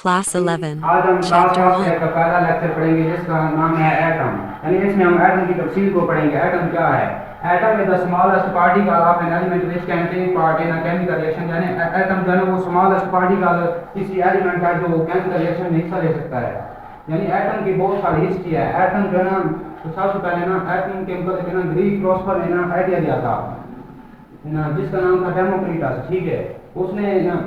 Class 11, आज हम class Chapter first 1. का पहला लेक्चर पढ़ेंगे जिसका नाम है एटम। यानी इसमें हम एटम की तफसील को पढ़ेंगे। एटम क्या है? Atom is the smallest particle of an element which can take part in a chemical reaction. यानी एटम जो है वो स्मॉलेस्ट पार्टिकल किसी एलिमेंट का जो केमिकल रिएक्शन में हिस्सा ले सकता है। यानी एटम की बहुत सारी हिस्ट्री है। एटम जो है ना, तो सबसे पहले ना एटम के मतलब ना ग्रीक फिलोसोफर ने ना आइडिया दिया था ना, जिसका नाम था डेमोक्रिटस। ठीक है, उसने ना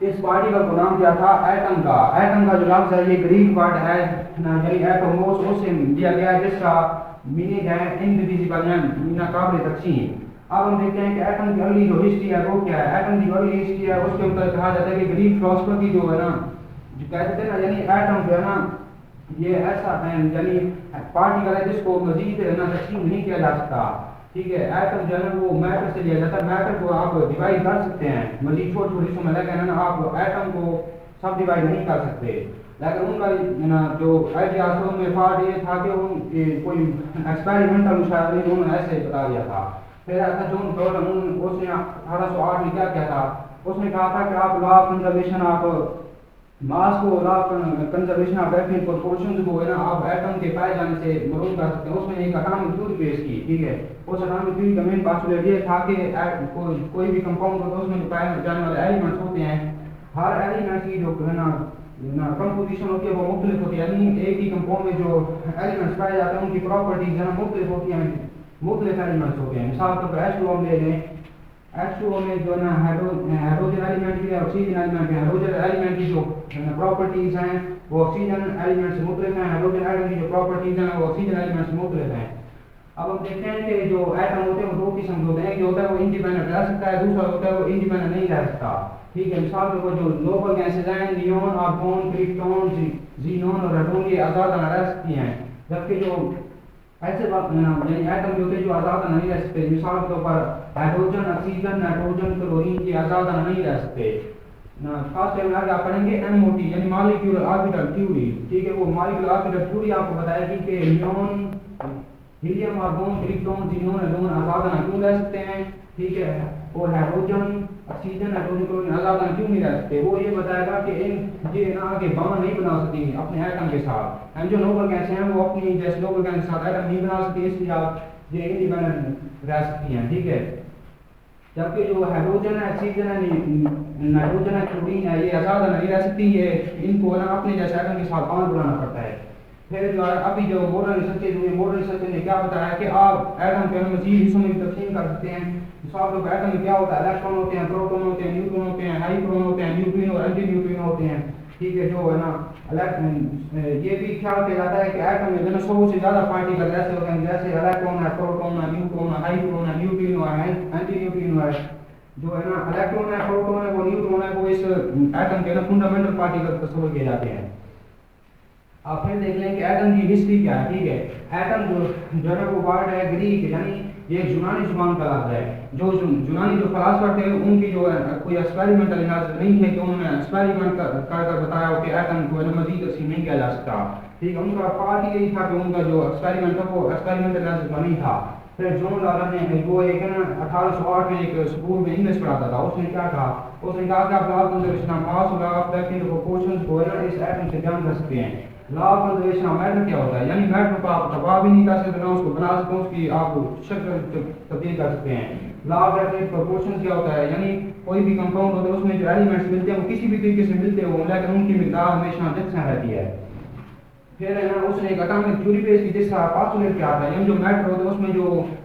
इस पार्टिकल को नाम दिया था एटम का। एटम का जो लफ्ज़ है ये ग्रीक वर्ड है ना, यानी एटोमोस उससे दिया गया है, जिसका मीनिंग है इनडिविजिबल यानी नाकाबिल तकसीम। अब हम देखते हैं कि एटम की अर्ली जो हिस्ट्री है वो क्या है। एटम की अर्ली हिस्ट्री है उसके ऊपर कहा जाता है कि ग्रीक फिलोसफर की जो है ना, जो कहते थे ना, यानी एटम जो है ना ये ऐसा है यानी पार्टिकल है जिसको मजीद ना तकसीम नहीं किया जा सकता। ठीक है, एटम जो है ना वो मैटर से लिया जाता है। मैटर को आप डिवाइड कर सकते हैं मजीद छोटी छोटी हिस्सों में, लेकिन है ना आप एटम को सब डिवाइड नहीं कर सकते। लेकिन उनका ना जो आइडिया था उनमें फाल्ट ये था कि उन कोई एक्सपेरिमेंटल मुशाहिदे में उन्होंने ऐसे बता दिया था। फिर ऐसा जॉन डॉल्टन उसने 1808 में क्या किया था, उसने कहा था कि आप law of conservation of mass को, law of conservation of definite proportions को है ना आप एटम के पाए जाने से मरूम कर सकते हैं। उसमें एक एटॉमिक थ्योरी पेश की। ठीक है, उस एटॉमिक थ्योरी का मेन पोस्टुलेट ये था कि कोई भी कंपाउंड होता है उसमें पाए जाने वाले एलिमेंट्स होते हैं, हर एलिमेंट की जो है ना कंपोजिशन होती है वो मुख्तलिफ होती है। यानी एक ही कंपाउंड में जो एलिमेंट्स पाए जाते हैं उनकी प्रॉपर्टीज है ना मुख्तलिफ होती हैं, मुख्तलिफ एलिमेंट्स होते हैं। मिसाल के तौर पर H2O ले लें, H2O में जो है ना हाइड्रोजन एलिमेंट की ऑक्सीजन एलिमेंट है। हाइड्रोजन एलिमेंट की जो प्रॉपर्टीज हैं वो ऑक्सीजन एलिमेंट से मुख्तलिफ हैं। हाइड्रोजन एटम की जो प्रॉपर्टीज हैं वो ऑक्सीजन एलिमेंट से मुख्तलिफ हैं। अब हम देखते हैं कि जो एटम होते हैं वो दो किस्म के होते हैं। एक जो होता है वो इंडिपेंडेंट रह सकता है, दूसरा होता है वो इंडिपेंडेंट नहीं रह सकता। ठीक है, मिसाल के तौर पर जो नोबल गैसेज हैं नियोन, आर्गोन, क्रिप्टॉन, जीनोन और रेडोन ये आज़ाद रह सकती हैं, जबकि जो ऐसे बात यानी एटम जो होते हैं जो आज़ाद नहीं रह सकते। मिसाल के तौर पर हाइड्रोजन, ऑक्सीजन, नाइट्रोजन, क्लोरीन ये आज़ाद नहीं रह सकते ना। खास टाइम में आगे आप पढ़ेंगे MOT यानी मॉलिक्यूलर ऑर्बिटल थ्योरी। ठीक है, वो मॉलिक्यूलर ऑर्बिटल थ्योरी आपको बताएगी कि neon, helium, argon, krypton, xenon, radon आज़ाद क्यों रह सकते हैं। ठीक है, और हाइड्रोजन, ऑक्सीजन, नाइट्रोजन, क्लोरीन आज़ाद क्यों नहीं रह सकते। वो ये बताएगा कि इन ये ना आगे बॉन्ड नहीं बना सकती अपने एटम के साथ। एंड जो नोबल गैस हैं वो अपनी जैसे नोबल गैस के साथ एटम नहीं बना सकती, इसलिए आप ये इंडिपेंडेंट रह सकती हैं। ठीक है, जबकि जो हाइड्रोजन है, ऑक्सीजन है, नाइट्रोजन है, क्लोरीन है, ये आज़ाद नहीं रह सकती। ये इनको ना अपने जैसे एटम के साथ बॉन्ड बनाना पड़ता है। फिर जो है अभी जो मॉडर्न रिसर्च हुई, मॉडर्न रिसर्च ने क्या बताया कि आप एटम के मजीद हिस्सों में तकसीम कर सकते हैं। मिसाल के तौर एटम में क्या होता है, इलेक्ट्रॉन होते हैं, प्रोटॉन होते हैं, न्यूट्रॉन होते हैं, हाइड्रोजन होते हैं, न्यूट्रिनो और एंटी न्यूट्रिनो होते हैं। ठीक है, जो है ना ये भी ख्याल किया जाता है कि एटम में जो है 100 से ज़्यादा पार्टिकल ऐसे होते हैं जैसे इलेक्ट्रॉन है, प्रोटॉन है, न्यूट्रॉन है, हाइड्रोजन है, न्यूट्रिनो है, एंटी न्यूट्रिनो है। जो है ना इलेक्ट्रॉन है, प्रोटॉन है, वो न्यूट्रॉन है, वो इस एटम के ना फंडामेंटल पार्टिकल तस्वर किए जाते हैं। आप फिर देख लें कि एटम की हिस्ट्री क्या है। ठीक है, एटम जो है वो वर्ड है ग्रीक, यानी ये यूनानी जुबान का लफ्ज़ है। जो यूनानी जो फिलासफर थे उनकी जो है कोई एक्सपेरिमेंटल एनालिसिस नहीं है कि उन्होंने एक्सपेरिमेंट कर बताया हो कि एटम को मजीद तकसीम नहीं किया जा सकता। ठीक है, उनका पार्ट यही था कि उनका जो एक्सपेरिमेंट था वो एक्सपेरिमेंटल एनालिसिस का नहीं था। फिर जॉन लॉरेंस ने वो एक ना 1808 में एक स्कूल में इंग्लिश पढ़ाता था। उसने क्या कहा, उसने कहा कि आप लॉ ऑफ कंजर्वेशन ऑफ मास और लॉ ऑफ डेफिनेट प्रोपोर्शंस को इस एटम से बयान कर सकते हैं। Law of conservation of matter क्या होता है, यानी मैटर को आप दबा भी नहीं कर सकते ना उसको बना सकते, उसकी आप शक्ल तब्दील कर सकते हैं। लॉ ऑफ डेफिनेट प्रोपोर्शंस क्या होता है, यानी कोई भी कंपाउंड होता है उसमें जो एलिमेंट्स मिलते हैं वो किसी भी तरीके से मिलते हो लेकिन उनकी मिकदार हमेशा यकसा रहती है। फिर है ना उसने एक एटॉमिक थ्योरी पेश की जिसका पोस्टुलेट क्या आता है, यानी जो मैटर होता है उसमें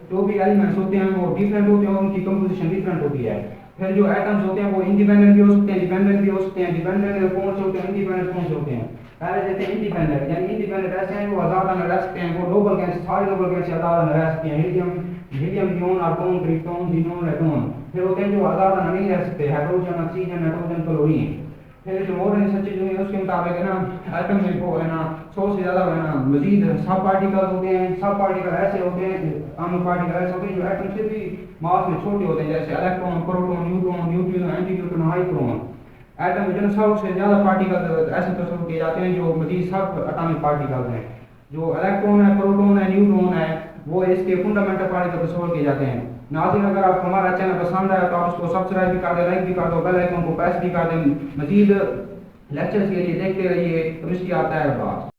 जो भी एलिमेंट्स होते हैं वो डिफरेंट होते हैं, उनकी कंपोजिशन डिफरेंट होती है। फिर जो एटम्स होते हैं वो इंडिपेंडेंट भी हो सकते हैं, डिपेंडेंट भी हो सकते हैं। डिपेंडेंट कौन से होते हैं, इंडिपेंडेंट कौन से होते हैं। पहले देते हैं इंडिपेंडेंट, यानी इंडिपेंडेंट ऐसे हैं वो आज़ाद न रह सकते हैं, वो नोबल गैस सारे नोबल गैस आज़ाद न रह सकते हैं। Helium, neon, argon, krypton, xenon, radon. फिर होते हैं जो आज़ाद नहीं रह सकते, हाइड्रोजन, ऑक्सीजन, नाइट्रोजन, क्लोरीन। फिर जो मॉडर्न रिसर्च हुई है उसके मुताबिक है ना एटम में वो है ना 100 से ज़्यादा है ना मजीद सब पार्टिकल होते हैं। सब पार्टिकल ऐसे होते हैं, आम पार्टिकल ऐसे होते हैं जो एटम से भी मास में छोटे होते हैं, जैसे electron, proton, neutron, neutrino, anti neutrino, hydrogen. Atom में जो 100 से ज़्यादा पार्टिकल ऐसे तस्वर किए जाते हैं जो मजीद सब एटॉमिक पार्टिकल हैं। जो इलेक्ट्रॉन है, प्रोटॉन है, न्यूट्रॉन है, वो इसके फंडामेंटल पार्टिकल तस्वर किए जाते हैं। नाज़रीन, अगर आप हमारा चैनल पसंद आए तो आप उसको सब्सक्राइब भी कर दें, लाइक भी कर दो, बेल आइकन को प्रेस भी कर दें। मजीद लेक्चर्स के लिए देखते रहिए। केमिस्ट्री आता है बात।